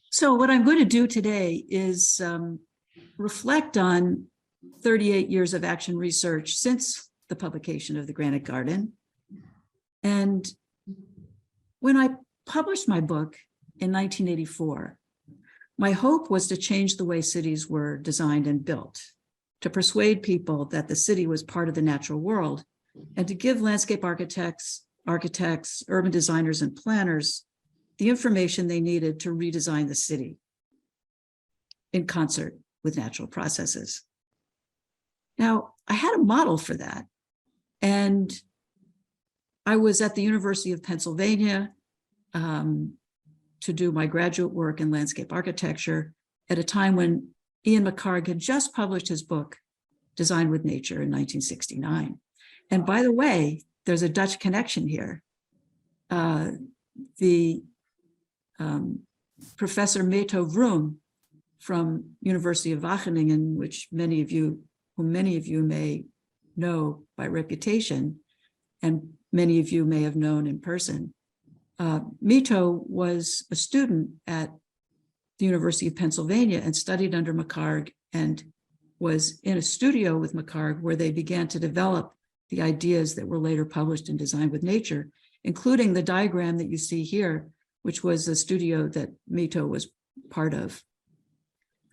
So what I'm going to do today is reflect on 38 years of action research since the publication of The Granite Garden. And when I published my book in 1984, my hope was to change the way cities were designed and built, to persuade people that the city was part of the natural world, and to give landscape architects, urban designers, and planners the information they needed to redesign the city in concert with natural processes. Now, I had a model for that, and I was at the University of Pennsylvania to do my graduate work in landscape architecture at a time when Ian McHarg had just published his book, Design with Nature, in 1969. And by the way, there's a Dutch connection here. Professor Meto Vroom from University of Wageningen, which many of you may know by reputation, and many of you may have known in person. Meto was a student at the University of Pennsylvania and studied under McHarg and was in a studio with McHarg where they began to develop the ideas that were later published in Design with Nature, including the diagram that you see here, which was a studio that Meto was part of.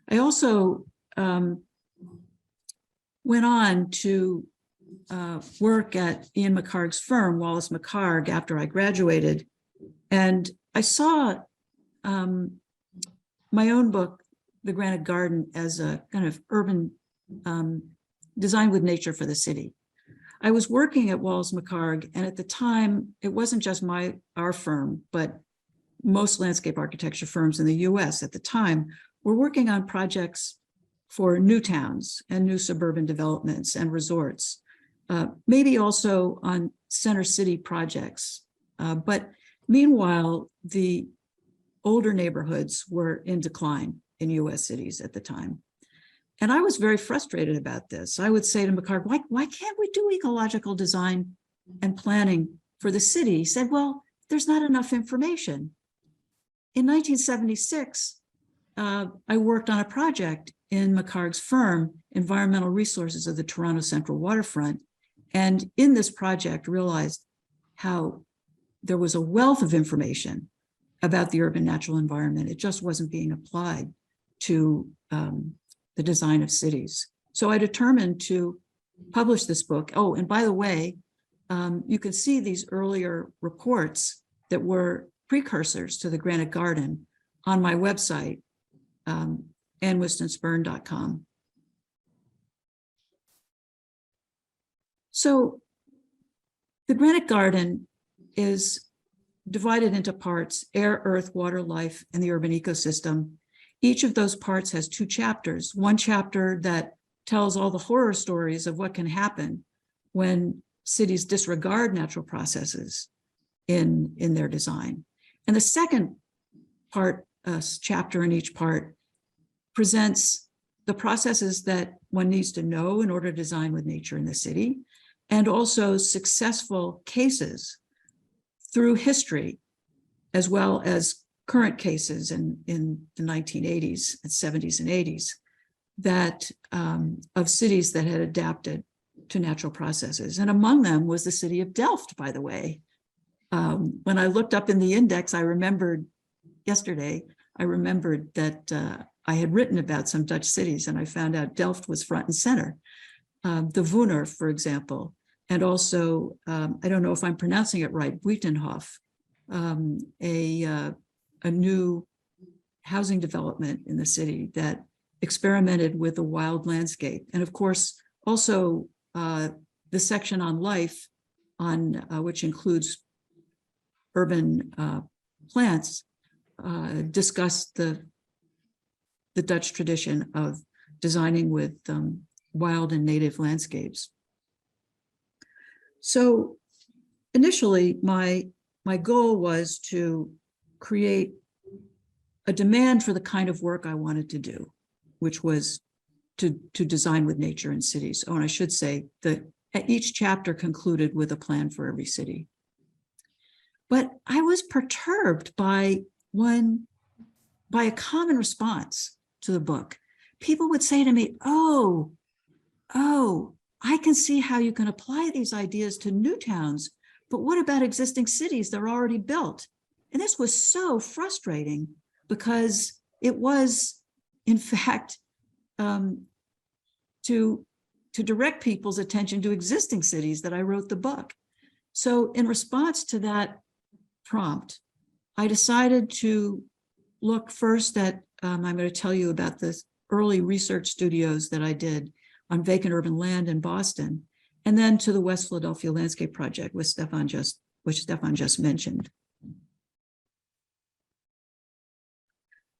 I also went on to work at Ian McHarg's firm, Wallace McHarg, after I graduated. And I saw my own book, The Granite Garden, as a kind of urban design with nature for the city. I was working at Wallace McHarg, and at the time, it wasn't just our firm, but most landscape architecture firms in the US at the time were working on projects for new towns and new suburban developments and resorts, maybe also on center city projects. But meanwhile, the older neighborhoods were in decline in US cities at the time. And I was very frustrated about this. I would say to McHarg, why can't we do ecological design and planning for the city? He said, well, there's not enough information. In 1976, I worked on a project in McHarg's firm, Environmental Resources of the Toronto Central Waterfront. And in this project, realized how there was a wealth of information about the urban natural environment. It just wasn't being applied to the design of cities. So I determined to publish this book. Oh, and by the way, you can see these earlier reports that were precursors to the Granite Garden on my website, whistonspirn.com. So the Granite Garden is divided into parts: air, earth, water, life, and the urban ecosystem. Each of those parts has two chapters. One chapter that tells all the horror stories of what can happen when cities disregard natural processes in their design. And the second part, chapter in each part, presents the processes that one needs to know in order to design with nature in the city, and also successful cases through history, as well as current cases in the 1980s and 70s and 80s that of cities that had adapted to natural processes. And among them was the city of Delft, by the way. When I looked up in the index, I remembered yesterday, that I had written about some Dutch cities, and I found out Delft was front and center. The Wooner, for example, and also, I don't know if I'm pronouncing it right, Buitenhof, a new housing development in the city that experimented with the wild landscape. And of course, also the section on life, which includes urban plants, discussed the Dutch tradition of designing with wild and native landscapes. So initially, my goal was to create a demand for the kind of work I wanted to do, which was to design with nature in cities. Oh, and I should say that each chapter concluded with a plan for every city. But I was perturbed by one by a common response to the book. People would say to me, oh, I can see how you can apply these ideas to new towns, but what about existing cities that are already built? And this was so frustrating because it was, in fact, to direct people's attention to existing cities that I wrote the book. So in response to that prompt, I decided to look first at, I'm going to tell you about the early research studios that I did on vacant urban land in Boston, and then to the West Philadelphia Landscape Project, which Stefan just mentioned.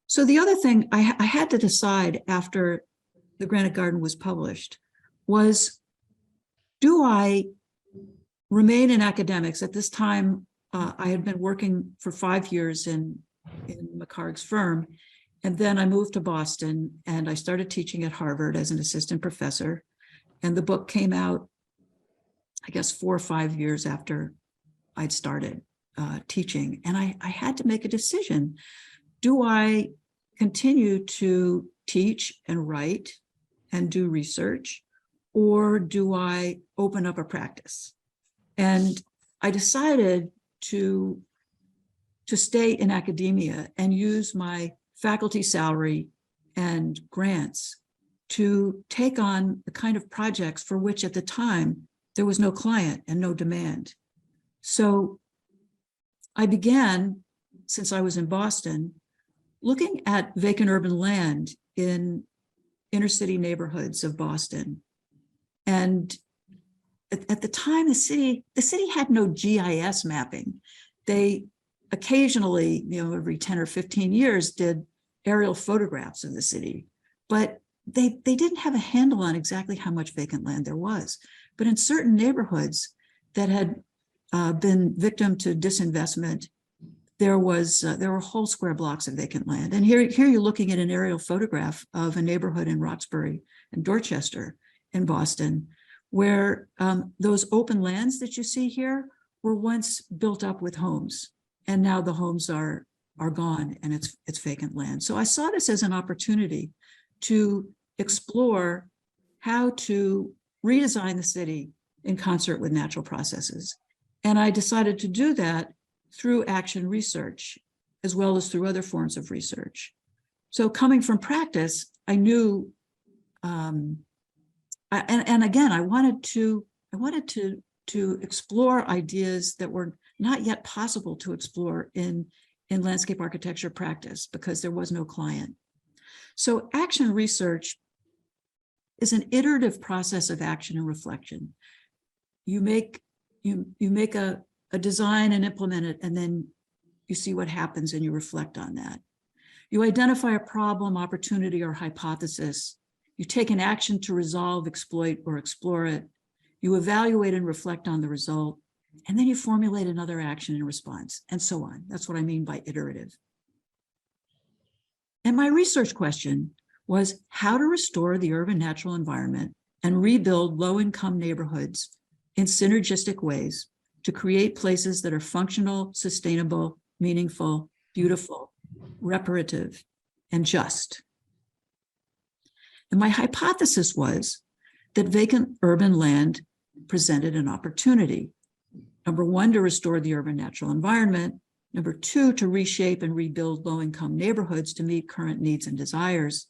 So the other thing I had to decide after The Granite Garden was published was, do I remain in academics? At this time, I had been working for 5 years in McHarg's firm, and then I moved to Boston and I started teaching at Harvard as an assistant professor. And the book came out, I guess, 4 or 5 years after I'd started teaching. And I had to make a decision. Do I continue to teach and write and do research, or do I open up a practice? And I decided to stay in academia and use my faculty salary and grants to take on the kind of projects for which at the time there was no client and no demand. So I began, since I was in Boston, looking at vacant urban land in inner city neighborhoods of Boston. And at the time, the city had no GIS mapping. They occasionally, every 10 or 15 years, did aerial photographs of the city, but they didn't have a handle on exactly how much vacant land there was. But in certain neighborhoods that had been victim to disinvestment, there were whole square blocks of vacant land. And here you're looking at an aerial photograph of a neighborhood in Roxbury and Dorchester in Boston, where those open lands that you see here were once built up with homes, and now the homes are gone and it's vacant land. So I saw this as an opportunity to explore how to redesign the city in concert with natural processes. And I decided to do that through action research, as well as through other forms of research. So coming from practice, I knew, and again, I wanted to explore ideas that were not yet possible to explore in landscape architecture practice because there was no client. So action research is an iterative process of action and reflection. You make a design and implement it, and then you see what happens and you reflect on that. You identify a problem, opportunity, or hypothesis. You take an action to resolve, exploit, or explore it. You evaluate and reflect on the result, and then you formulate another action in response, and so on. That's what I mean by iterative. And my research question was how to restore the urban natural environment and rebuild low-income neighborhoods in synergistic ways to create places that are functional, sustainable, meaningful, beautiful, reparative, and just. And my hypothesis was that vacant urban land presented an opportunity. Number one, to restore the urban natural environment. Number two, to reshape and rebuild low-income neighborhoods to meet current needs and desires.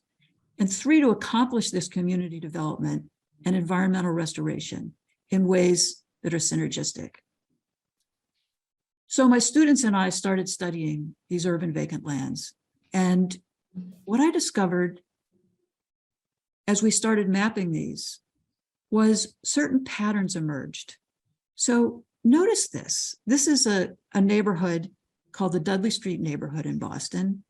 And three, to accomplish this community development and environmental restoration in ways that are synergistic. So my students and I started studying these urban vacant lands. And what I discovered as we started mapping these was certain patterns emerged. So notice this. This is a neighborhood called the Dudley Street neighborhood in Boston.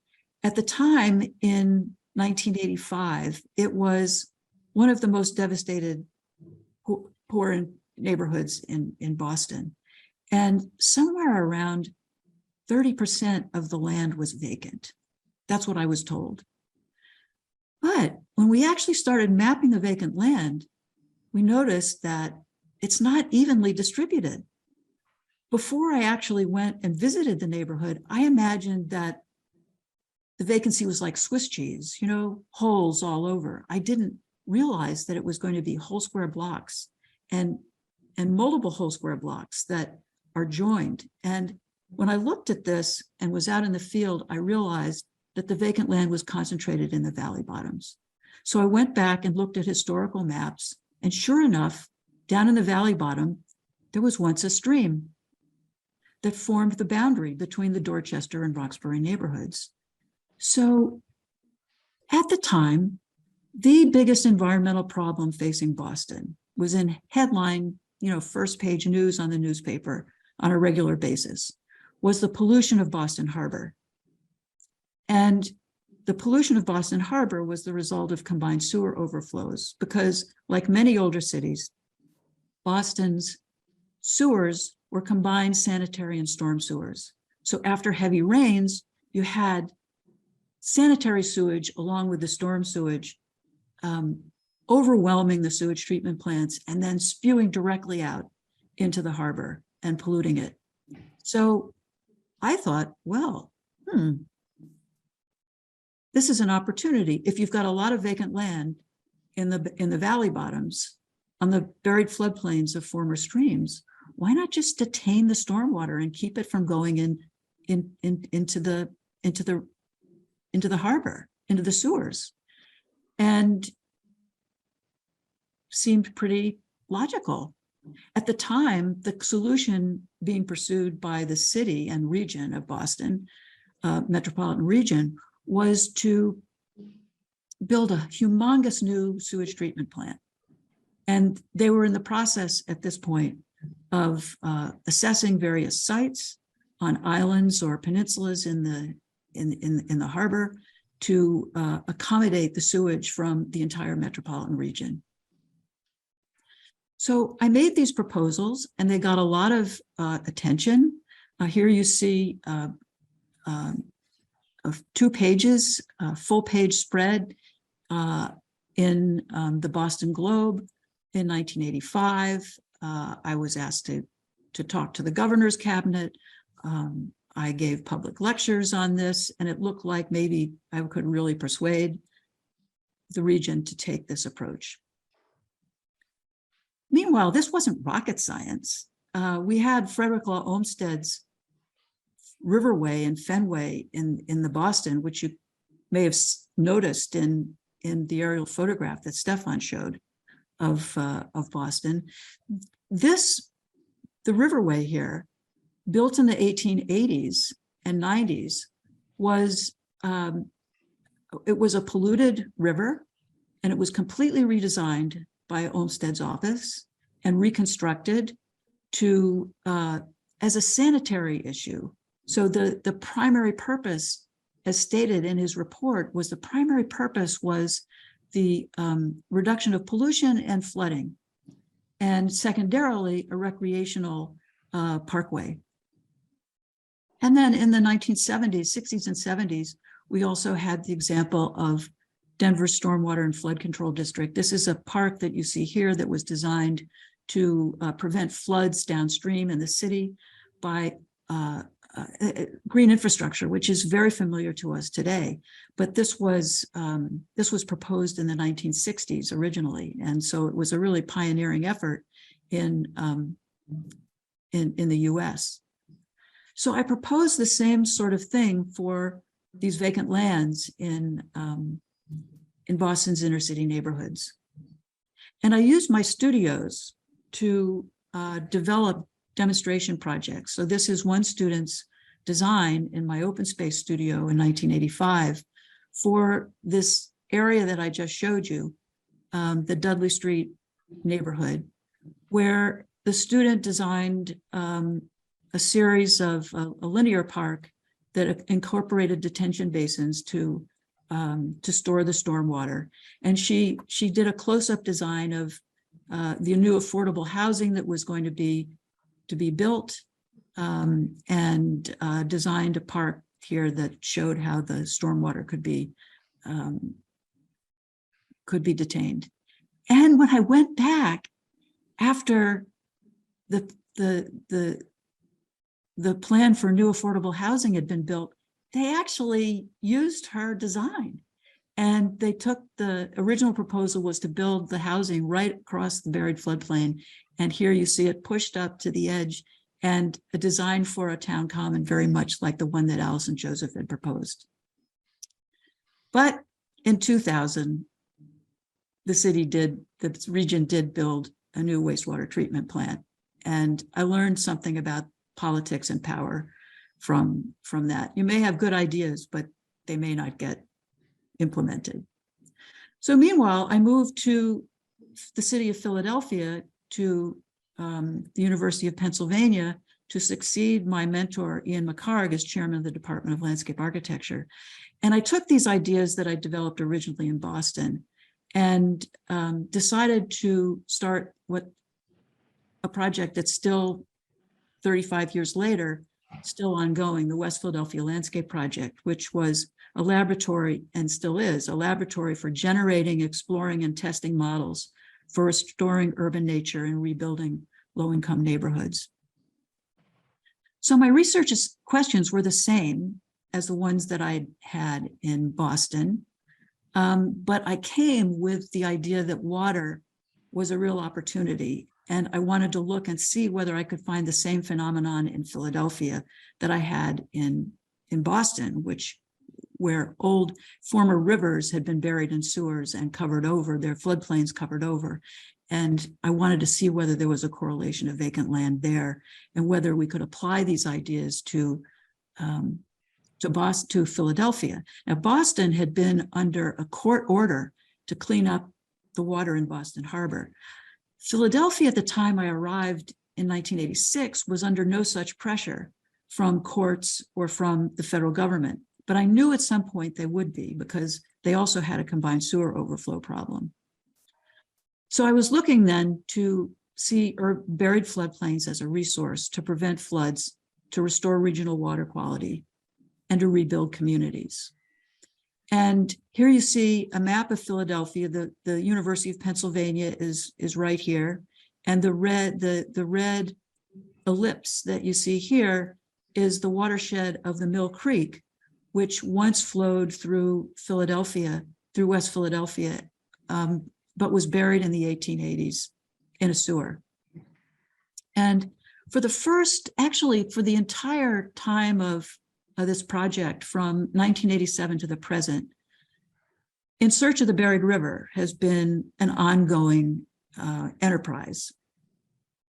At the time in 1985, it was one of the most devastated poor neighborhoods in Boston. And somewhere around 30% of the land was vacant. That's what I was told. But when we actually started mapping the vacant land, we noticed that it's not evenly distributed. Before I actually went and visited the neighborhood, I imagined that the vacancy was like Swiss cheese, you know, holes all over. I didn't realize that it was going to be whole square blocks and multiple whole square blocks that are joined. And when I looked at this and was out in the field, I realized that the vacant land was concentrated in the valley bottoms. So I went back and looked at historical maps, and sure enough, down in the valley bottom, there was once a stream that formed the boundary between the Dorchester and Roxbury neighborhoods. So at the time, the biggest environmental problem facing Boston was in headline, you know, first page news on the newspaper on a regular basis, was the pollution of Boston Harbor. And the pollution of Boston Harbor was the result of combined sewer overflows because, like many older cities, Boston's sewers were combined sanitary and storm sewers. So after heavy rains, you had sanitary sewage along with the storm sewage overwhelming the sewage treatment plants and then spewing directly out into the harbor and polluting it. So I thought, well, this is an opportunity. If you've got a lot of vacant land in the valley bottoms on the buried floodplains of former streams, why not just detain the stormwater and keep it from going into the harbor, into the sewers? And seemed pretty logical. At the time, the solution being pursued by the city and region of Boston, metropolitan region, was to build a humongous new sewage treatment plant. And they were in the process at this point of assessing various sites on islands or peninsulas in the harbor to accommodate the sewage from the entire metropolitan region. So I made these proposals and they got a lot of attention. Here you see of 2 pages, full page spread in the Boston Globe in 1985. I was asked to talk to the governor's cabinet. I gave public lectures on this, and it looked like maybe I could really persuade the region to take this approach. Meanwhile, this wasn't rocket science. We had Frederick Law Olmsted's Riverway and Fenway in the Boston, which you may have noticed in the aerial photograph that Stefan showed of Boston. The Riverway here, built in the 1880s and 90s, it was a polluted river, and it was completely redesigned by Olmsted's office and reconstructed to as a sanitary issue. So the primary purpose, as stated in his report, was the reduction of pollution and flooding, and secondarily a recreational parkway. And then in the 1970s, 60s and 70s, we also had the example of Denver's Stormwater and Flood Control District. This is a park that you see here that was designed to prevent floods downstream in the city by green infrastructure, which is very familiar to us today. But this was proposed in the 1960s originally, and so it was a really pioneering effort in the U.S. So I proposed the same sort of thing for these vacant lands in Boston's inner city neighborhoods. And I used my studios to develop demonstration projects. So this is one student's design in my open space studio in 1985 for this area that I just showed you, the Dudley Street neighborhood, where the student designed a series of a linear park that incorporated detention basins to store the stormwater. And she did a close-up design of the new affordable housing that was going to be built, and designed a park here that showed how the stormwater could be detained. And when I went back after the plan for new affordable housing had been built, they actually used her design. And they took the original proposal was to build the housing right across the buried floodplain. And here you see it pushed up to the edge and a design for a town common, very much like the one that Alice and Joseph had proposed. But in 2000, the region did build a new wastewater treatment plant. And I learned something about politics and power from that. You may have good ideas, but they may not get implemented. So meanwhile, I moved to the city of Philadelphia, to the University of Pennsylvania, to succeed my mentor, Ian McHarg, as chairman of the Department of Landscape Architecture. And I took these ideas that I developed originally in Boston and decided to start a project that's still 35 years later, still ongoing, the West Philadelphia Landscape Project, which was a laboratory, and still is, a laboratory for generating, exploring, and testing models for restoring urban nature and rebuilding low-income neighborhoods. So my research questions were the same as the ones that I had in Boston, but I came with the idea that water was a real opportunity, and I wanted to look and see whether I could find the same phenomenon in Philadelphia that I had in Boston, where old former rivers had been buried in sewers and covered over, their floodplains covered over. And I wanted to see whether there was a correlation of vacant land there and whether we could apply these ideas to Philadelphia. Now, Boston had been under a court order to clean up the water in Boston Harbor. Philadelphia, at the time I arrived in 1986, was under no such pressure from courts or from the federal government. But I knew at some point they would be, because they also had a combined sewer overflow problem. So I was looking then to see buried floodplains as a resource to prevent floods, to restore regional water quality, and to rebuild communities. And here you see a map of Philadelphia. The University of Pennsylvania is right here. And the red ellipse that you see here is the watershed of the Mill Creek, which once flowed through Philadelphia, through West Philadelphia, but was buried in the 1880s in a sewer. And for the entire time of this project, from 1987 to the present, In Search of the Buried River has been an ongoing enterprise.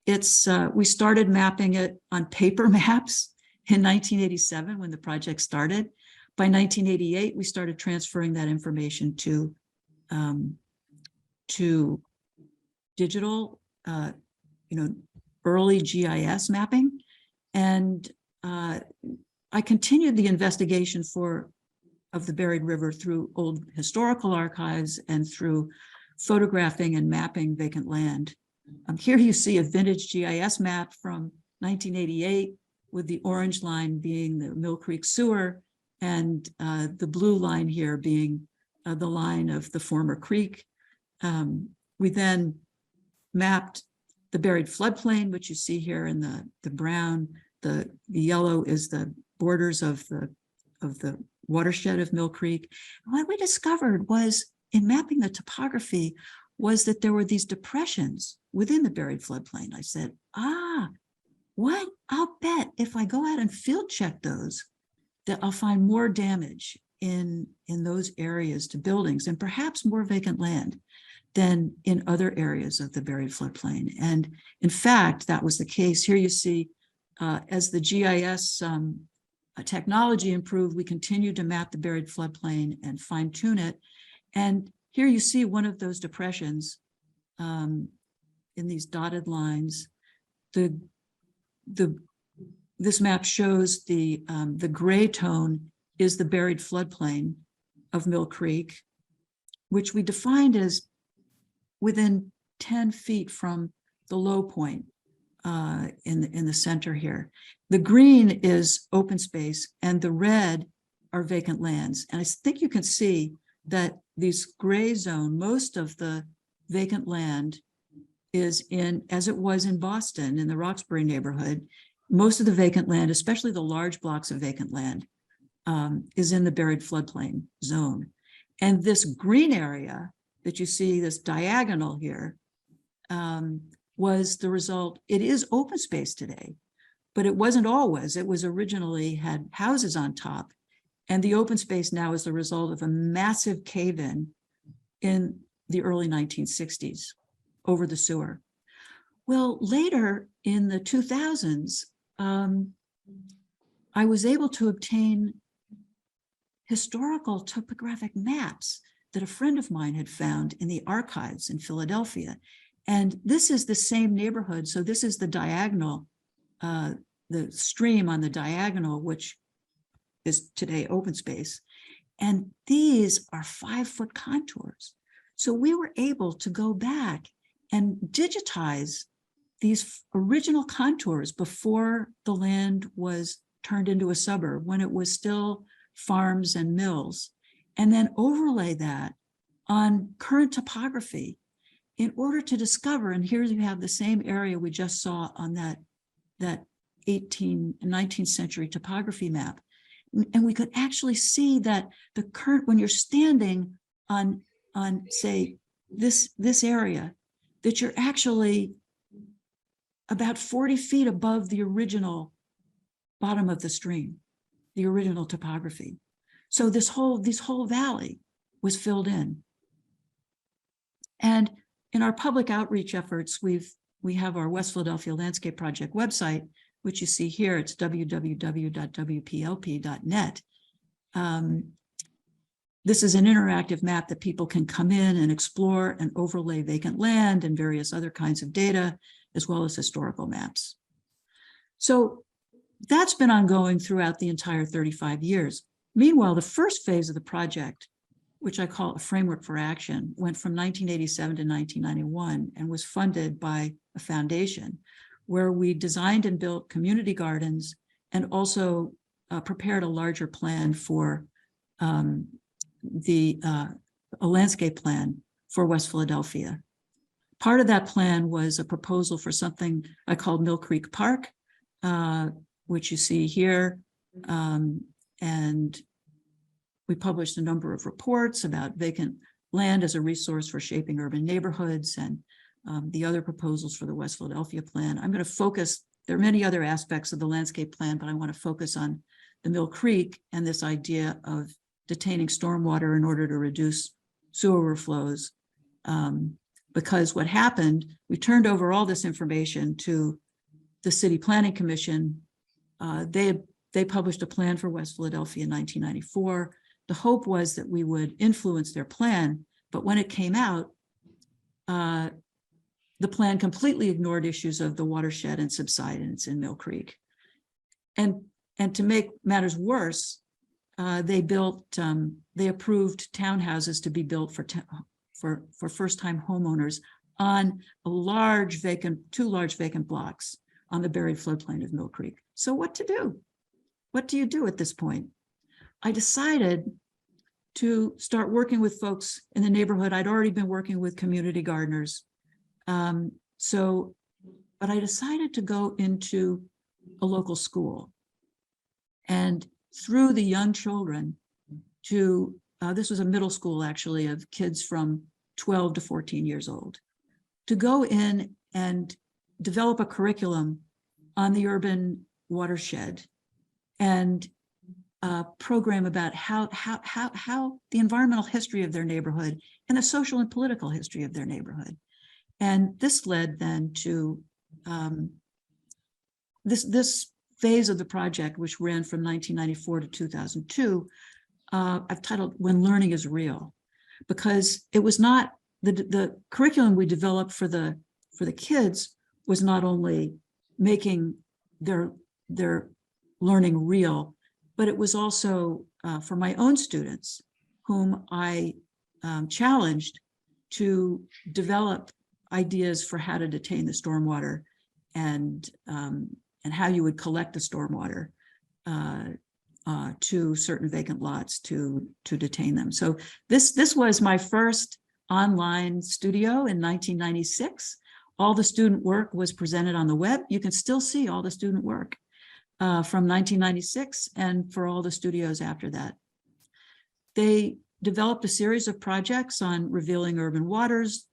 We started mapping it on paper maps in 1987 when the project started. By 1988, we started transferring that information to digital, early GIS mapping. And I continued the investigation of the buried river through old historical archives and through photographing and mapping vacant land. Here you see a vintage GIS map from 1988 with the orange line being the Mill Creek sewer and the blue line here being the line of the former creek. We then mapped the buried floodplain, which you see here in the brown. The yellow is the borders of the watershed of Mill Creek. And what we discovered was, in mapping the topography, was that there were these depressions within the buried floodplain. I said, what? I'll bet if I go out and field check those, that I'll find more damage in those areas to buildings and perhaps more vacant land than in other areas of the buried floodplain. And in fact, that was the case. Here you see, as the GIS technology improved, we continued to map the buried floodplain and fine tune it. And here you see one of those depressions in these dotted lines. This map shows the gray tone is the buried floodplain of Mill Creek, which we defined as within 10 feet from the low point in the center here. The green is open space and the red are vacant lands. And I think you can see that this gray zone, most of the vacant land is as it was in Boston, in the Roxbury neighborhood, most of the vacant land, especially the large blocks of vacant land, is in the buried floodplain zone. And this green area that you see, this diagonal here, was the result. It is open space today, but it wasn't always. It was originally had houses on top. And the open space now is the result of a massive cave-in in the early 1960s over the sewer. Well, later in the 2000s, I was able to obtain historical topographic maps that a friend of mine had found in the archives in Philadelphia. And this is the same neighborhood. So this is the diagonal, the stream on the diagonal, which is today open space. And these are 5-foot contours. So we were able to go back and digitize these original contours before the land was turned into a suburb, when it was still farms and mills, and then overlay that on current topography in order to discover, and here you have the same area we just saw on that 19th century topography map. And we could actually see that the current, when you're standing on say, this area, that you're actually about 40 feet above the original bottom of the stream, the original topography. So this whole valley was filled in. And in our public outreach efforts, we have our West Philadelphia Landscape Project website, which you see here. It's www.wplp.net. This is an interactive map that people can come in and explore and overlay vacant land and various other kinds of data, as well as historical maps. So that's been ongoing throughout the entire 35 years. Meanwhile, the first phase of the project, which I call a framework for action, went from 1987 to 1991 and was funded by a foundation where we designed and built community gardens and also prepared a larger plan for a landscape plan for West Philadelphia. Part of that plan was a proposal for something I called Mill Creek Park, which you see here. And we published a number of reports about vacant land as a resource for shaping urban neighborhoods and the other proposals for the West Philadelphia plan. I'm going to focus, there are many other aspects of the landscape plan, but I want to focus on the Mill Creek and this idea of detaining stormwater in order to reduce sewer overflows. Because what happened, we turned over all this information to the City Planning Commission. They published a plan for West Philadelphia in 1994. The hope was that we would influence their plan, but when it came out, the plan completely ignored issues of the watershed and subsidence in Mill Creek. And to make matters worse, they approved townhouses to be built for first-time homeowners on two large vacant blocks on the buried floodplain of Mill Creek. So what to do? What do you do at this point? I decided to start working with folks in the neighborhood. I'd already been working with community gardeners. But I decided to go into a local school and through the young children to, this was a middle school actually of kids from 12 to 14 years old, to go in and develop a curriculum on the urban watershed and program about how the environmental history of their neighborhood and the social and political history of their neighborhood. And this led then to this phase of the project, which ran from 1994 to 2002, I've titled When Learning is Real, because it was not, the curriculum we developed for the kids was not only making their learning real, but it was also for my own students, whom I challenged to develop ideas for how to detain the stormwater and how you would collect the stormwater to certain vacant lots to detain them. So this was my first online studio in 1996. All the student work was presented on the web. You can still see all the student work. from 1996 and for all the studios after that. They developed a series of projects on revealing urban waters,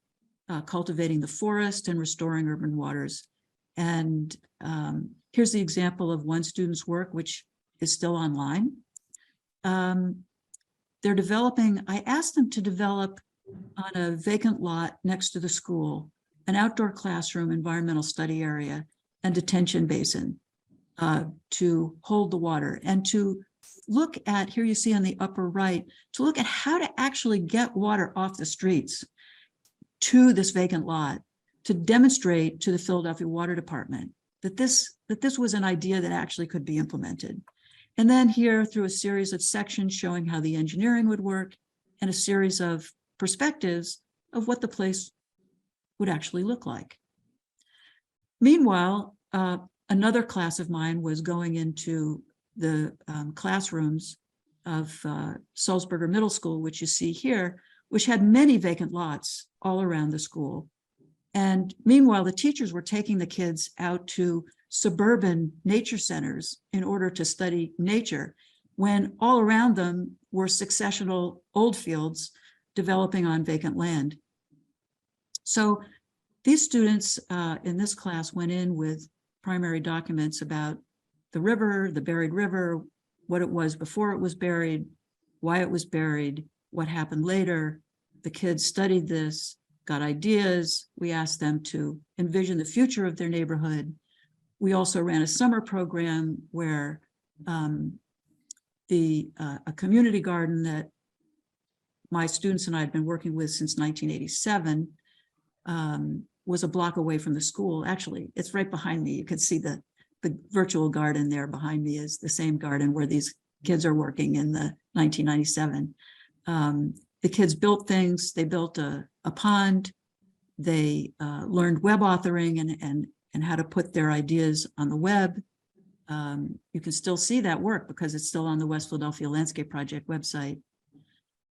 cultivating the forest, and restoring urban waters. And here's the example of one student's work, which is still online. They're developing, I asked them to develop on a vacant lot next to the school, an outdoor classroom, environmental study area, and detention basin to hold the water, and to look at, here you see on the upper right, to look at how to actually get water off the streets to this vacant lot, to demonstrate to the Philadelphia Water Department that this was an idea that actually could be implemented. And then here, through a series of sections showing how the engineering would work, and a series of perspectives of what the place would actually look like. Meanwhile, another class of mine was going into the classrooms of Salzburger Middle School, which you see here, which had many vacant lots all around the school. And meanwhile, the teachers were taking the kids out to suburban nature centers in order to study nature, when all around them were successional old fields developing on vacant land. So these students in this class went in with primary documents about the river, the buried river, what it was before it was buried, why it was buried, what happened later. The kids studied this, got ideas. We asked them to envision the future of their neighborhood. We also ran a summer program where a community garden that my students and I had been working with since 1987 was a block away from the school. Actually, it's right behind me. You can see the virtual garden there behind me is the same garden where these kids are working in the 1997. The kids built things. They built a pond. They learned web authoring and how to put their ideas on the web. You can still see that work because it's still on the West Philadelphia Landscape Project website.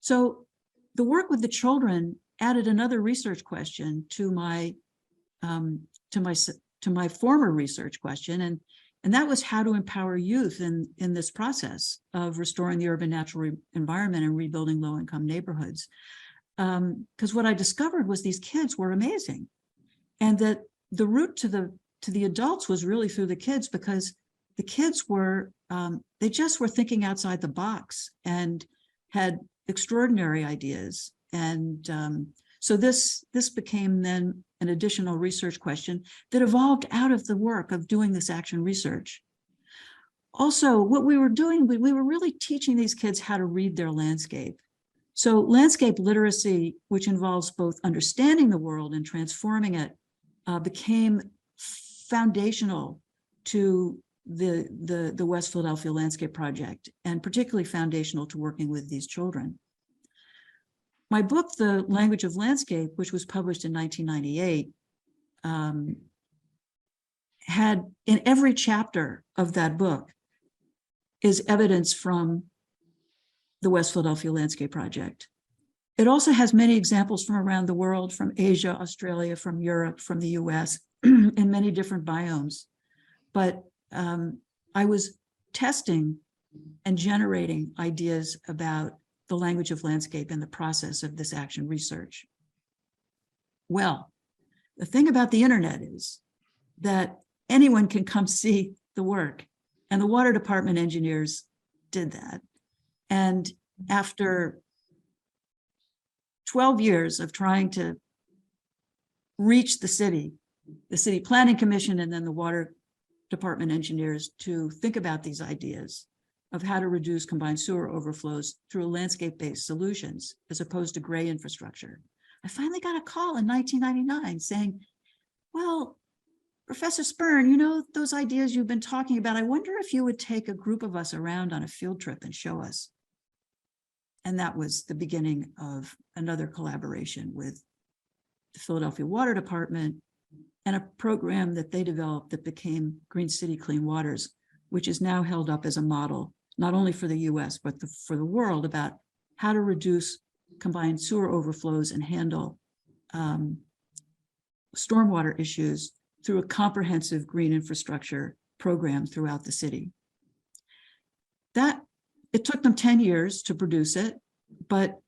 So the work with the children added another research question to my former research question, and that was how to empower youth in this process of restoring the urban natural environment and rebuilding low-income neighborhoods. Because what I discovered was these kids were amazing, and that the route to the adults was really through the kids, because the kids were they just were thinking outside the box and had extraordinary ideas. And so this became then an additional research question that evolved out of the work of doing this action research. Also, what we were doing, we were really teaching these kids how to read their landscape. So landscape literacy, which involves both understanding the world and transforming it, became foundational to the West Philadelphia Landscape Project, and particularly foundational to working with these children. My book, The Language of Landscape, which was published in 1998, had in every chapter of that book is evidence from the West Philadelphia Landscape Project. It also has many examples from around the world, from Asia, Australia, from Europe, from the US, in many different biomes. But I was testing and generating ideas about the language of landscape in the process of this action research. Well, the thing about the internet is that anyone can come see the work, and the water department engineers did that. And after 12 years of trying to reach the city planning commission, and then the water department engineers to think about these ideas of how to reduce combined sewer overflows through landscape-based solutions as opposed to gray infrastructure, I finally got a call in 1999 saying, well, Professor Spirn, you know, those ideas you've been talking about, I wonder if you would take a group of us around on a field trip and show us. And that was the beginning of another collaboration with the Philadelphia Water Department and a program that they developed that became Green City Clean Waters, which is now held up as a model, not only for the US, but for the world, about how to reduce combined sewer overflows and handle stormwater issues through a comprehensive green infrastructure program throughout the city. It took them 10 years to produce it, but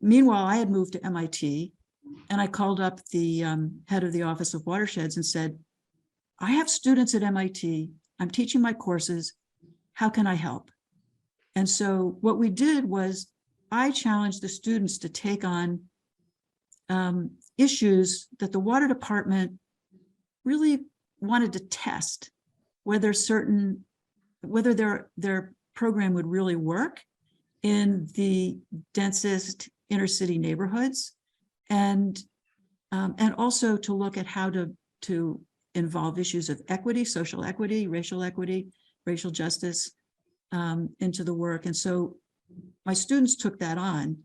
meanwhile, I had moved to MIT, and I called up the head of the Office of Watersheds and said, I have students at MIT, I'm teaching my courses, how can I help? And so what we did was I challenged the students to take on issues that the water department really wanted to test, whether their program would really work in the densest inner city neighborhoods, and also to look at how to involve issues of equity, social equity, racial justice into the work. And so my students took that on,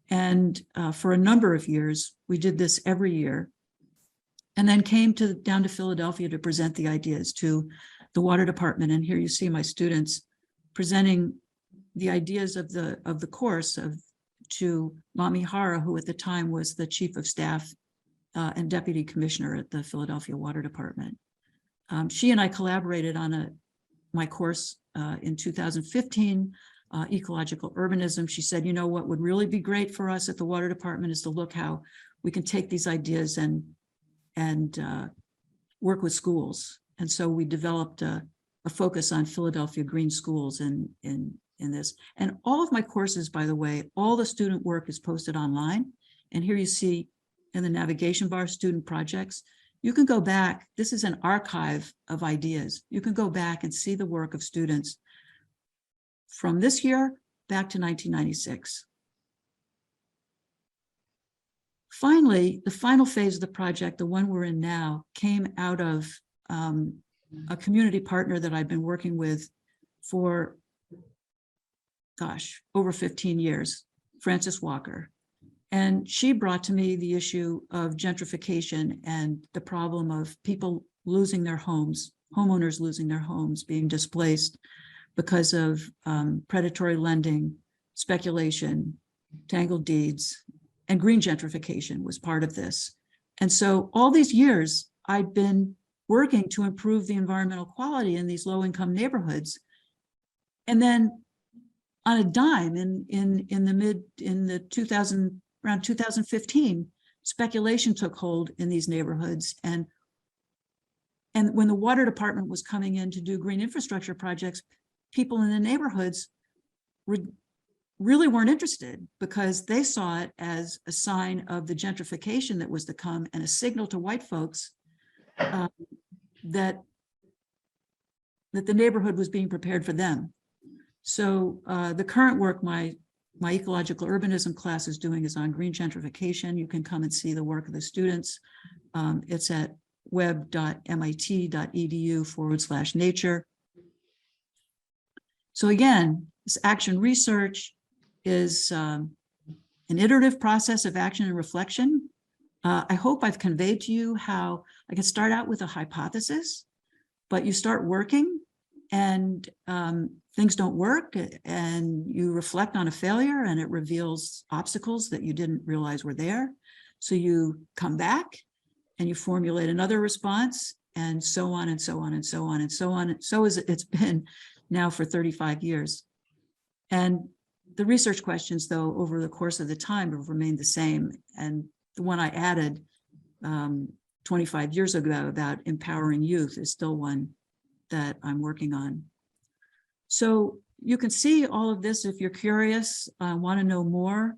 and for a number of years, we did this every year, and then came down to Philadelphia to present the ideas to the water department. And here you see my students presenting the ideas of the course to Mami Hara, who at the time was the chief of staff and deputy commissioner at the Philadelphia Water Department. She and I collaborated on my course in 2015, Ecological Urbanism. She said, you know, what would really be great for us at the Water Department is to look how we can take these ideas and work with schools. And so we developed a focus on Philadelphia green schools in this. And all of my courses, by the way, all the student work is posted online. And here you see in the navigation bar, student projects. You can go back. This is an archive of ideas. You can go back and see the work of students from this year back to 1996. Finally, the final phase of the project, the one we're in now, came out of a community partner that I've been working with for, gosh, over 15 years, Frances Walker. And she brought to me the issue of gentrification and the problem of people losing their homes, homeowners losing their homes, being displaced because of predatory lending, speculation, tangled deeds, and green gentrification was part of this. And so all these years, I'd been working to improve the environmental quality in these low-income neighborhoods. And then on a dime around 2015, speculation took hold in these neighborhoods. And when the water department was coming in to do green infrastructure projects, people in the neighborhoods really weren't interested because they saw it as a sign of the gentrification that was to come and a signal to white folks that the neighborhood was being prepared for them. So the current work my ecological urbanism class is doing is on green gentrification. You can come and see the work of the students. It's at web.mit.edu/nature. So again, this action research is an iterative process of action and reflection. I hope I've conveyed to you how I can start out with a hypothesis, but you start working and things don't work, and you reflect on a failure and it reveals obstacles that you didn't realize were there. So you come back and you formulate another response, and so on and so on and so on and so on. So it's been now for 35 years. And the research questions, though, over the course of the time have remained the same. And the one I added 25 years ago about empowering youth is still one that I'm working on. So you can see all of this if you're curious, want to know more,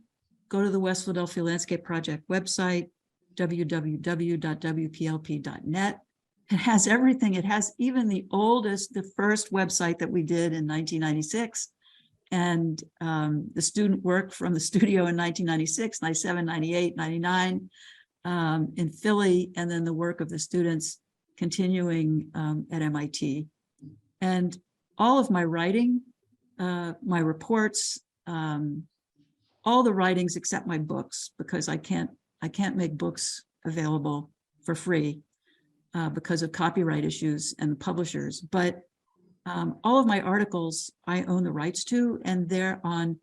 go to the West Philadelphia Landscape Project website, www.wplp.net. It has everything. It has even the first website that we did in 1996. And the student work from the studio in 1996, 97, 98, 99 in Philly, and then the work of the students continuing at MIT. And all of my writing, my reports, all the writings except my books, because I can't make books available for free because of copyright issues and the publishers. But all of my articles I own the rights to, and they're on,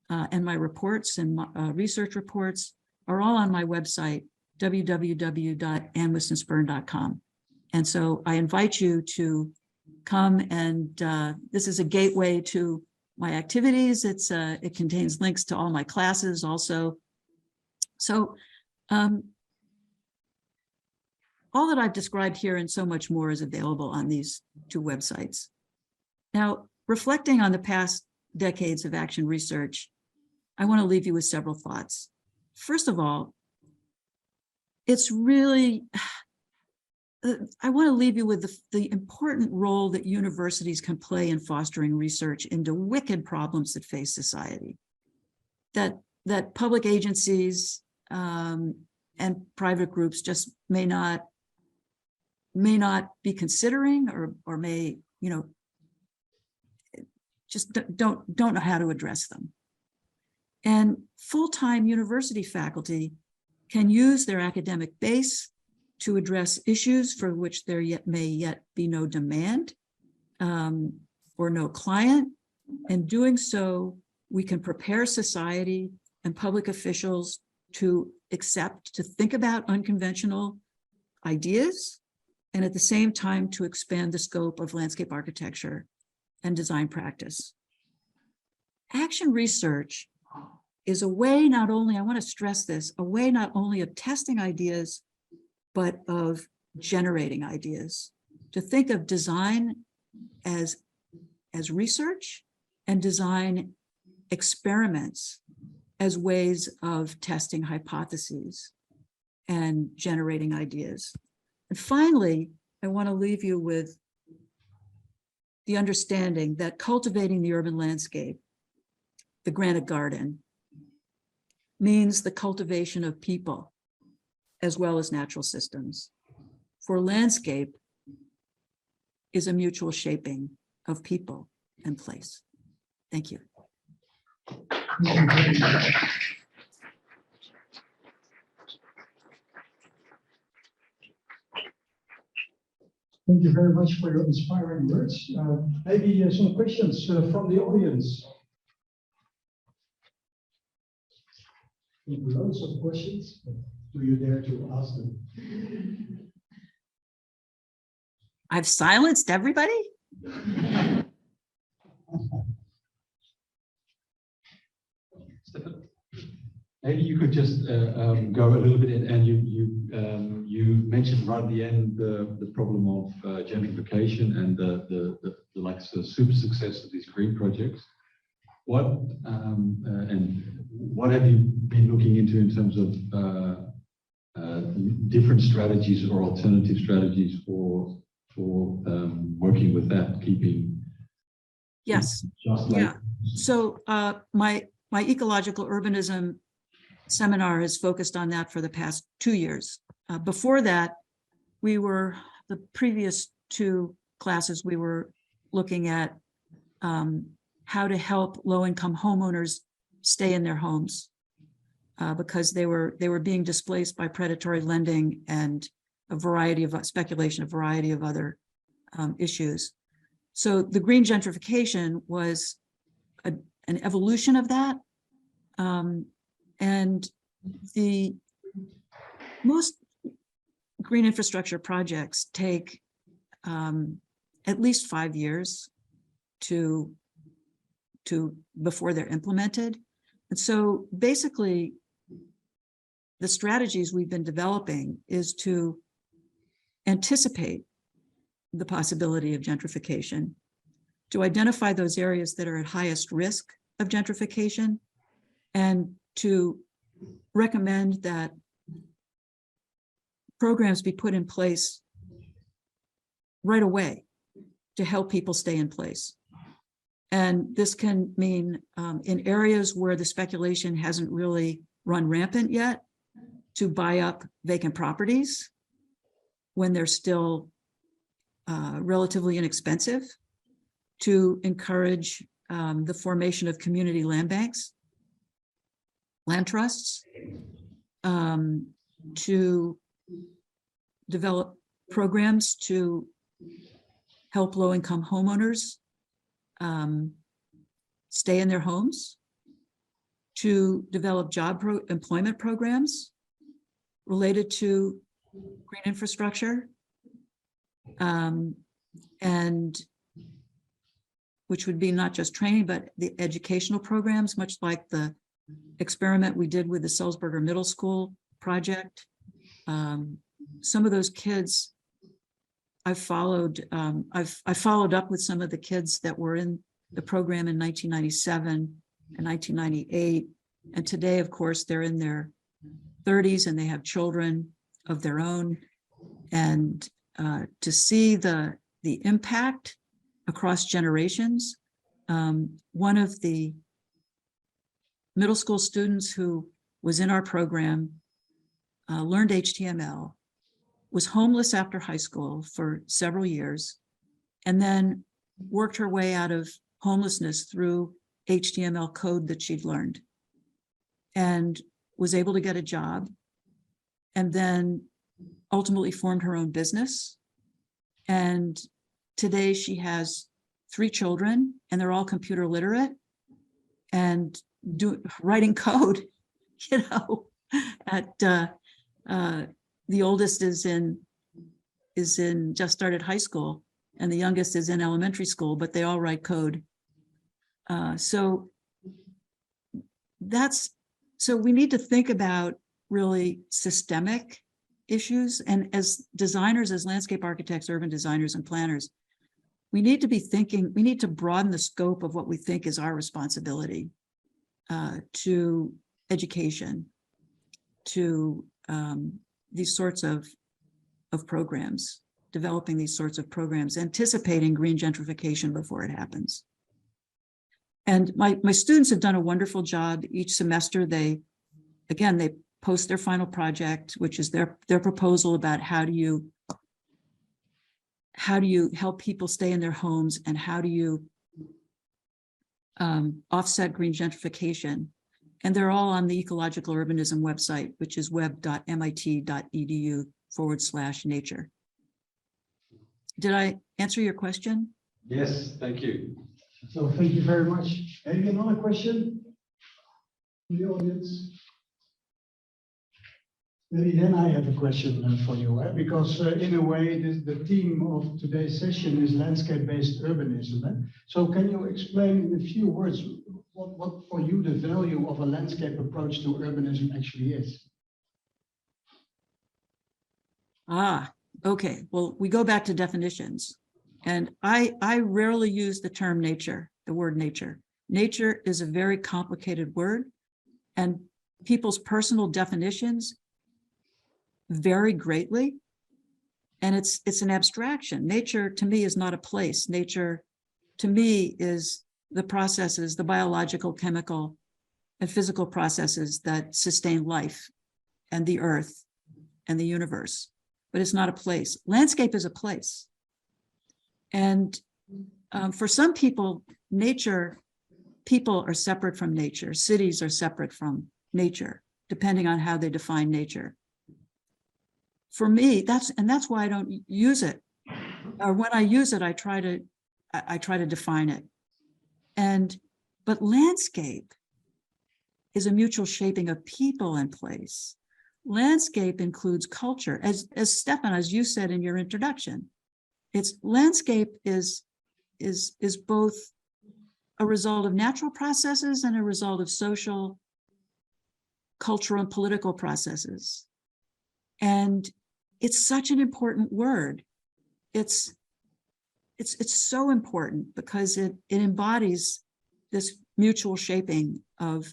and my reports and research reports are all on my website, www.annewhistonspirn.com. And so I invite you to come and this is a gateway to my activities. It contains links to all my classes also. So all that I've described here and so much more is available on these two websites. Now, reflecting on the past decades of action research, I want to leave you with several thoughts. First of all, it's really, I want to leave you with the important role that universities can play in fostering research into wicked problems that face society. That public agencies and private groups just may not be considering or may, just don't know how to address them. And full-time university faculty can use their academic base to address issues for which there may yet be no demand or no client. And doing so, we can prepare society and public officials to think about unconventional ideas, and at the same time to expand the scope of landscape architecture and design practice. Action research is a way not only, I want to stress this, a way not only of testing ideas, but of generating ideas. To think of design as research and design experiments as ways of testing hypotheses and generating ideas. And finally, I want to leave you with the understanding that cultivating the urban landscape, the granite garden, means the cultivation of people as well as natural systems. For landscape is a mutual shaping of people and place. Thank you. Thank you very much for your inspiring words. Maybe some questions from the audience. Loads of questions. Do you dare to ask them? I've silenced everybody? Maybe you could just go a little bit in, and you mentioned right at the end the problem of gentrification and the super success of these green projects. What have you been looking into in terms of different strategies or alternative strategies for working with that, keeping? Yes. Just like, yeah. So my ecological urbanism seminar has focused on that for the past 2 years. Before that, the previous 2 classes, we were looking at how to help low-income homeowners stay in their homes because they were being displaced by predatory lending and a variety of speculation, a variety of other issues. So the green gentrification was an evolution of that. And the most green infrastructure projects take at least 5 years before they're implemented. And so basically, the strategies we've been developing is to anticipate the possibility of gentrification, to identify those areas that are at highest risk of gentrification, and to recommend that programs be put in place right away to help people stay in place. And this can mean in areas where the speculation hasn't really run rampant yet, to buy up vacant properties when they're still relatively inexpensive, to encourage the formation of community land banks, land trusts, to develop programs to help low-income homeowners stay in their homes, to develop employment programs related to green infrastructure, and which would be not just training, but the educational programs, much like the experiment we did with the Salzburger Middle School project. Some of those kids I've followed up with some of the kids that were in the program in 1997 and 1998. And today, of course, they're in their 30s and they have children of their own. And to see the impact across generations. One of the middle school students who was in our program learned HTML, was homeless after high school for several years, and then worked her way out of homelessness through HTML code that she'd learned, and was able to get a job, and then ultimately formed her own business. And today she has 3 children, and they're all computer literate and writing code, you know, at the oldest is in just started high school, and the youngest is in elementary school, but they all write code. So we need to think about really systemic issues. And as designers, as landscape architects, urban designers, and planners, we need to be thinking, we need to broaden the scope of what we think is our responsibility to education, to these sorts of programs, developing these sorts of programs, anticipating green gentrification before it happens. And my students have done a wonderful job each semester. They post their final project, which is their proposal about how do you help people stay in their homes, and how do you offset green gentrification. And they're all on the Ecological Urbanism website, which is web.mit.edu/nature. Did I answer your question? Yes, thank you. So thank you very much. Maybe another question from the audience? Maybe then I have a question for you, because in a way, the theme of today's session is landscape-based urbanism. So can you explain in a few words what for you the value of a landscape approach to urbanism actually is? Okay. Well, we go back to definitions. And I rarely use the term nature, the word nature. Nature is a very complicated word, and people's personal definitions vary greatly. And it's an abstraction. Nature to me is not a place. Nature to me is the processes, the biological, chemical, and physical processes that sustain life and the earth and the universe. But it's not a place. Landscape is a place. And for some people, people are separate from nature. Cities are separate from nature, depending on how they define nature. For me, that's why I don't use it. Or when I use it, I try to define it. But landscape is a mutual shaping of people and place. Landscape includes culture, as Stefan, as you said in your introduction. Landscape is both a result of natural processes and a result of social, cultural, and political processes. And it's such an important word. It's so important because it embodies this mutual shaping of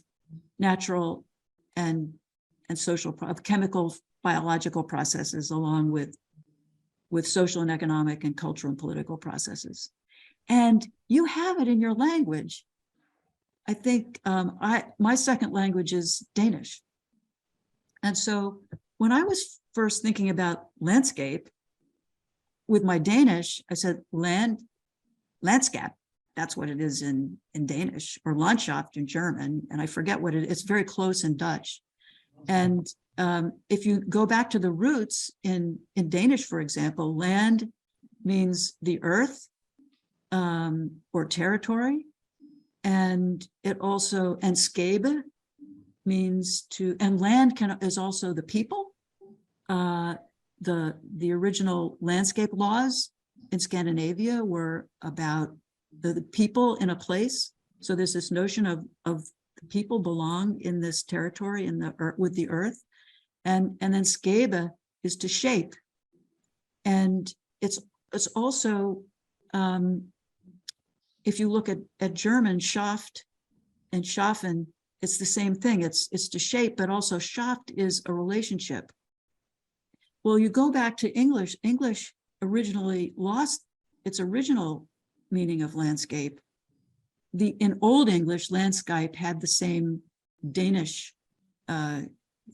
natural and social, of chemical, biological processes, along with social and economic and cultural and political processes. And you have it in your language. I think my second language is Danish. And so when I was first thinking about landscape with my Danish, I said landskap. That's what it is in Danish, or Landschaft in German. And I forget what it's very close in Dutch. And if you go back to the roots in Danish, for example, land means the earth or territory. And it also, and skabe means and land is also the people. The original landscape laws in Scandinavia were about the people in a place. So there's this notion of the people belong in this territory in the with the earth, and then skabe is to shape, and it's also if you look at German, Schaft and Schaffen, it's the same thing. It's to shape, but also Schaft is a relationship. Well, you go back to English. English originally lost its original meaning of landscape. In Old English, landscape had the same Danish, the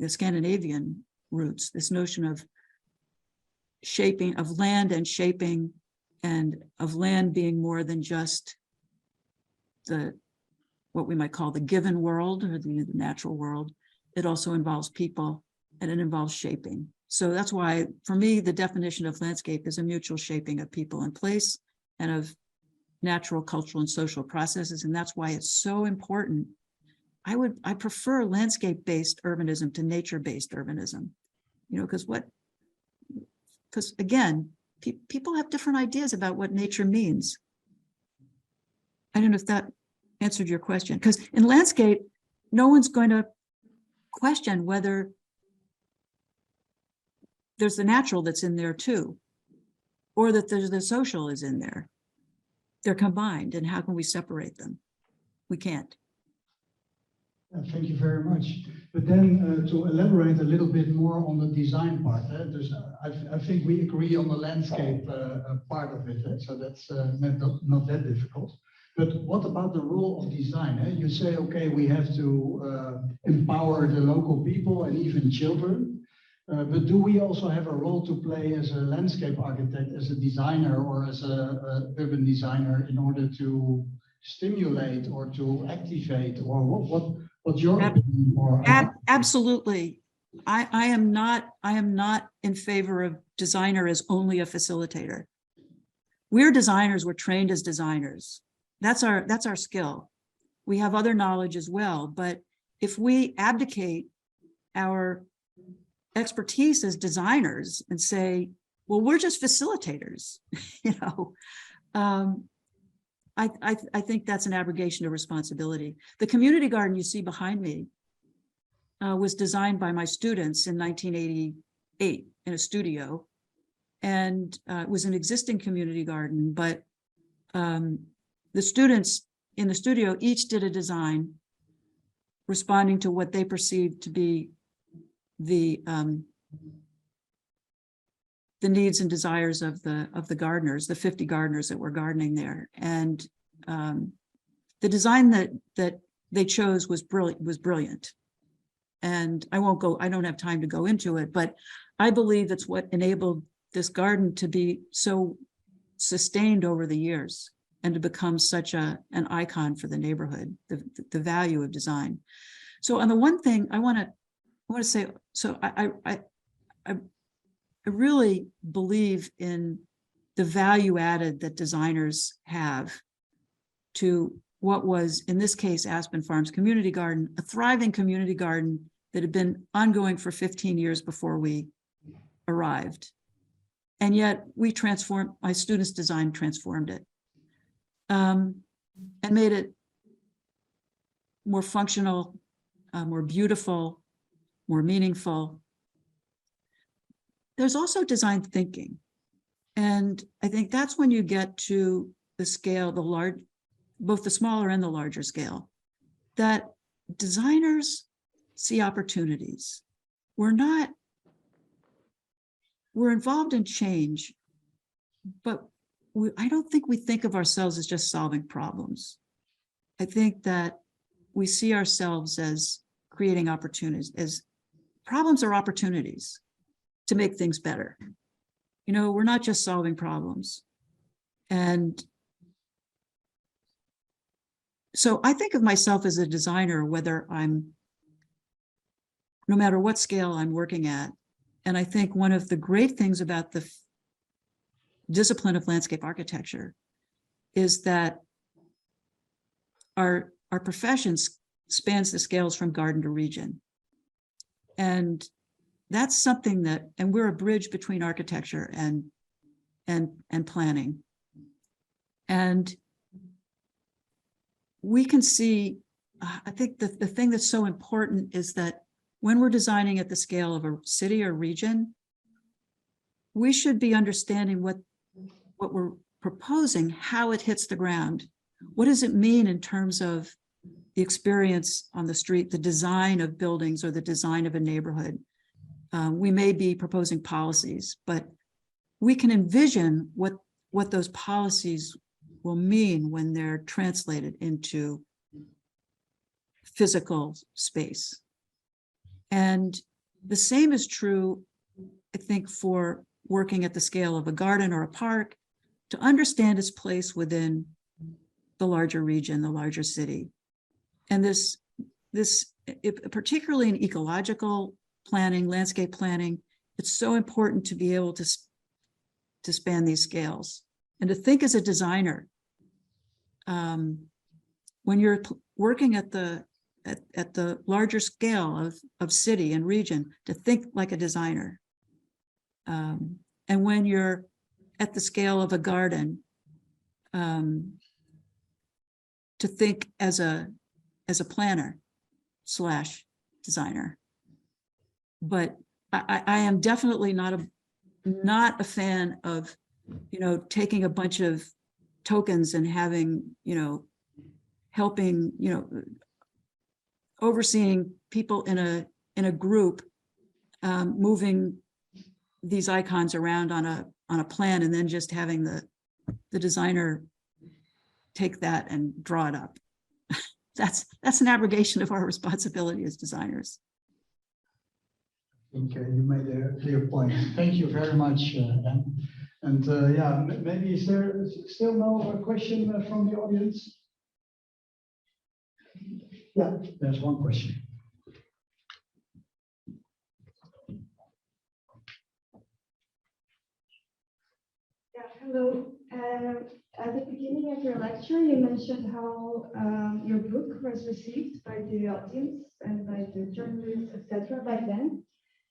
Scandinavian roots, this notion of shaping, of land and shaping, and of land being more than just what we might call the given world or the natural world. It also involves people, and it involves shaping. So that's why, for me, the definition of landscape is a mutual shaping of people and place, and of natural, cultural, and social processes. And that's why it's so important. I prefer landscape-based urbanism to nature-based urbanism, because again, people have different ideas about what nature means. I don't know if that answered your question, because in landscape, no one's going to question whether there's the natural that's in there too, or that there's the social is in there. They're combined, and how can we separate them? We can't. Thank you very much. But then to elaborate a little bit more on the design part, I think we agree on the landscape part of it, so that's not that difficult. But what about the role of design? You say, okay, we have to empower the local people and even children. But do we also have a role to play as a landscape architect, as a designer, or as an urban designer, in order to stimulate or to activate, or what's your opinion? Absolutely. I am not in favor of designer as only a facilitator. We're designers, we're trained as designers. That's our skill. We have other knowledge as well, but if we abdicate our expertise as designers and say, well, we're just facilitators, I think that's an abrogation of responsibility. The community garden you see behind me was designed by my students in 1988 in a studio, and it was an existing community garden, but the students in the studio each did a design responding to what they perceived to be the needs and desires of the gardeners, the 50 gardeners that were gardening there. And the design that they chose was brilliant. And I don't have time to go into it, but I believe it's what enabled this garden to be so sustained over the years and to become such an icon for the neighborhood, the value of design. So on the one thing I want to say, so I really believe in the value added that designers have to what was, in this case, Aspen Farms Community Garden, a thriving community garden that had been ongoing for 15 years before we arrived. And yet my students' design transformed it and made it more functional, more beautiful, more meaningful. There's also design thinking. And I think that's when you get to the scale, both the smaller and the larger scale, that designers see opportunities. We're involved in change, but I don't think we think of ourselves as just solving problems. I think that we see ourselves as creating opportunities, as problems are opportunities to make things better. We're not just solving problems. And so I think of myself as a designer, no matter what scale I'm working at. And I think one of the great things about the discipline of landscape architecture is that our profession spans the scales from garden to region. And that's something and we're a bridge between architecture and and planning. And we can see, I think the thing that's so important is that when we're designing at the scale of a city or region, we should be understanding what we're proposing, how it hits the ground. What does it mean in terms of the experience on the street, the design of buildings or the design of a neighborhood? We may be proposing policies, but we can envision what those policies will mean when they're translated into physical space. And the same is true, I think, for working at the scale of a garden or a park, to understand its place within the larger region, the larger city. And this particularly in ecological planning, landscape planning, it's so important to be able to span these scales and to think as a designer. When you're working at the larger scale of city and region, to think like a designer. And when you're at the scale of a garden, to think as a planner / designer. But I am definitely not a fan of, taking a bunch of tokens and having, helping, overseeing people in a group, moving these icons around on a plan, and then just having the designer take that and draw it up. That's an abrogation of our responsibility as designers. Okay, you made a clear point. Thank you very much, Anne. And yeah, maybe is there still no question from the audience? Yeah, there's one question. Yeah, hello. At the beginning of your lecture, you mentioned how your book was received by the audience and by the journalists, etc. back then.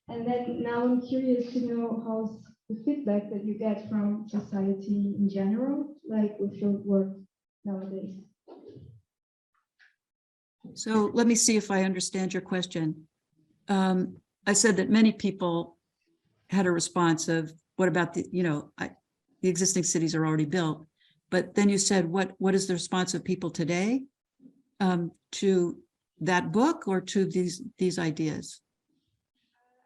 And then now I'm curious to know how's the feedback that you get from society in general, like with your work nowadays. So let me see if I understand your question. I said that many people had a response of, what about the, the existing cities are already built. But then you said, what is the response of people today to that book or to these ideas?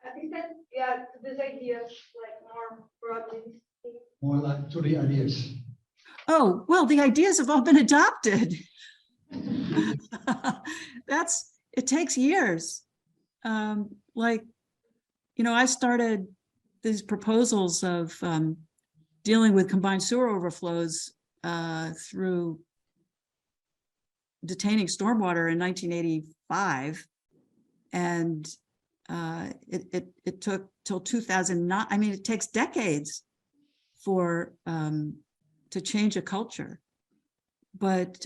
I think that, yeah, this idea is like more broadly. More like to the ideas. Oh, well, the ideas have all been adopted. It takes years. I started these proposals of dealing with combined sewer overflows through detaining stormwater in 1985. And it took till 2009. I mean, it takes decades for to change a culture. But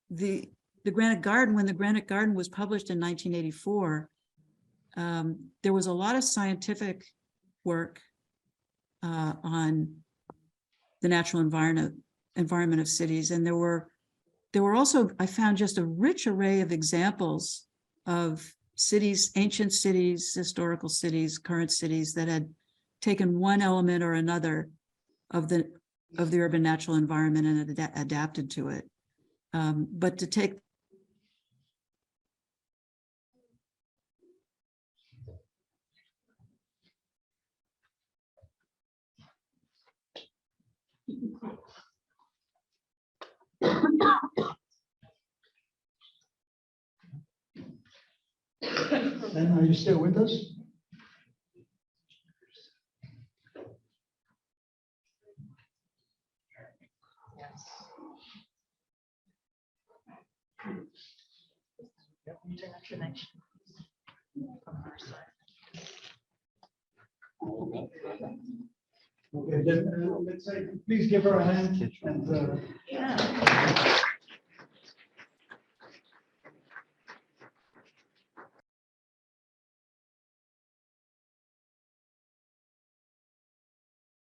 the Granite Garden, when the Granite Garden was published in 1984, there was a lot of scientific work on the natural environment of cities, and there were also, I found, just a rich array of examples of cities, ancient cities, historical cities, current cities that had taken one element or another of the urban natural environment and adapted to it. But to take And are you still with us? Internet connection from our side. Okay, then let's say, please give her a hand. And, Yeah.